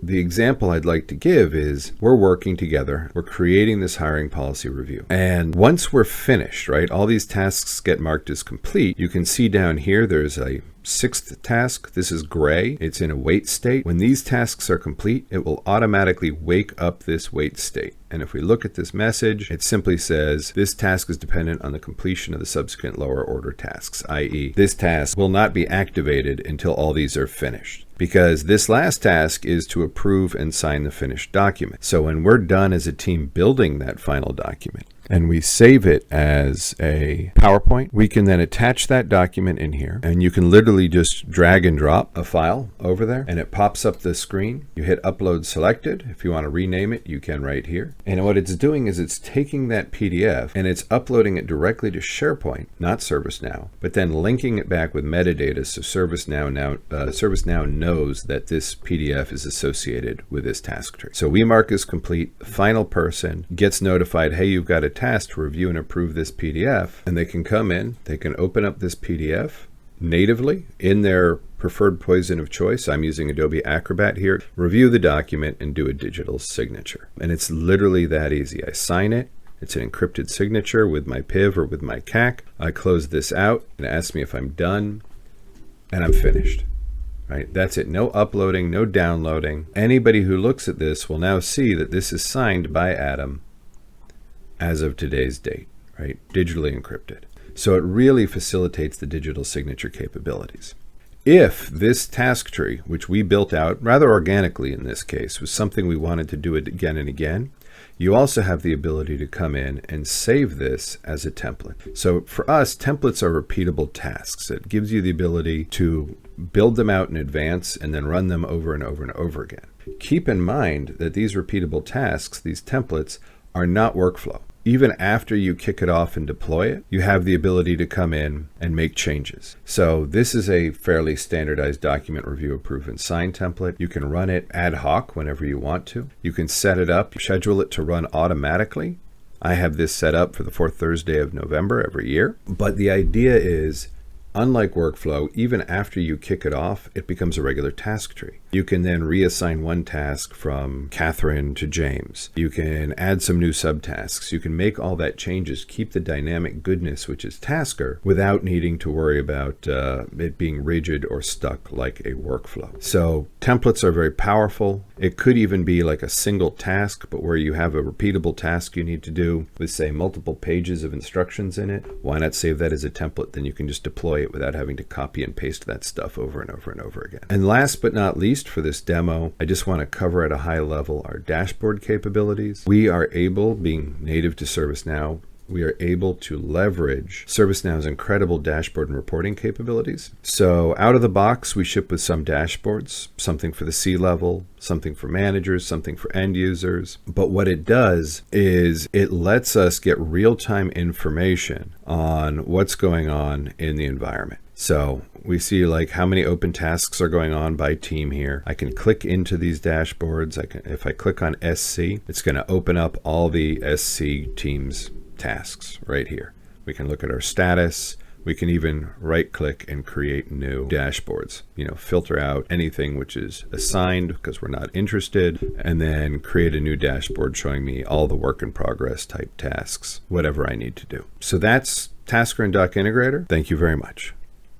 The example I'd like to give is we're working together. We're creating this hiring policy review. And once we're finished, right, all these tasks get marked as complete. You can see down here there's a 6th task. This is gray. It's in a wait state. When these tasks are complete, it will automatically wake up this wait state. And if we look at this message, it simply says this task is dependent on the completion of the subsequent lower order tasks, i.e. this task will not be activated until all these are finished. Because this last task is to approve and sign the finished document. So when we're done as a team building that final document, and we save it as a PowerPoint, we can then attach that document in here, and you can literally just drag and drop a file over there, and it pops up the screen. You hit upload selected. If you want to rename it, you can right here. And what it's doing is it's taking that PDF and it's uploading it directly to SharePoint, not ServiceNow, but then linking it back with metadata so ServiceNow knows that this PDF is associated with this task tree. So we mark as complete. The final person gets notified, hey, you've got a task to review and approve this PDF, and they can come in, they can open up this PDF natively in their preferred poison of choice. I'm using Adobe Acrobat here. Review the document and do a digital signature. And it's literally that easy. I sign it. It's an encrypted signature with my PIV or with my CAC. I close this out and it asks me if I'm done, and I'm finished. Right? That's it. No uploading, no downloading. Anybody who looks at this will now see that this is signed by Adam as of today's date, right? Digitally encrypted. So it really facilitates the digital signature capabilities. If this task tree, which we built out rather organically in this case, was something we wanted to do it again and again, you also have the ability to come in and save this as a template. So for us, templates are repeatable tasks. It gives you the ability to build them out in advance and then run them over and over and over again. Keep in mind that these repeatable tasks, these templates, are not workflow. Even after you kick it off and deploy it, you have the ability to come in and make changes. So this is a fairly standardized document review, approve, and sign template. You can run it ad hoc whenever you want to. You can set it up, schedule it to run automatically. I have this set up for the 4th Thursday of November every year. But the idea is, unlike workflow, even after you kick it off, it becomes a regular task tree. You can then reassign one task from Catherine to James. You can add some new subtasks. You can make all that changes, keep the dynamic goodness, which is Tasker, without needing to worry about it being rigid or stuck like a workflow. So templates are very powerful. It could even be like a single task, but where you have a repeatable task you need to do with, say, multiple pages of instructions in it. Why not save that as a template? Then you can just deploy it without having to copy and paste that stuff over and over and over again. And last but not least, for this demo, I just want to cover at a high level our dashboard capabilities. We are able, being native to ServiceNow, we are able to leverage ServiceNow's incredible dashboard and reporting capabilities. So out of the box, we ship with some dashboards, something for the C-level, something for managers, something for end users. But what it does is it lets us get real-time information on what's going on in the environment. So we see like how many open tasks are going on by team here. I can click into these dashboards. If I click on SC, it's going to open up all the SC teams tasks right here. We can look at our status. We can even right click and create new dashboards, filter out anything which is assigned because we're not interested, and then create a new dashboard showing me all the work in progress type tasks, whatever I need to do. So that's Tasker and DocIntegrator. Thank you very much.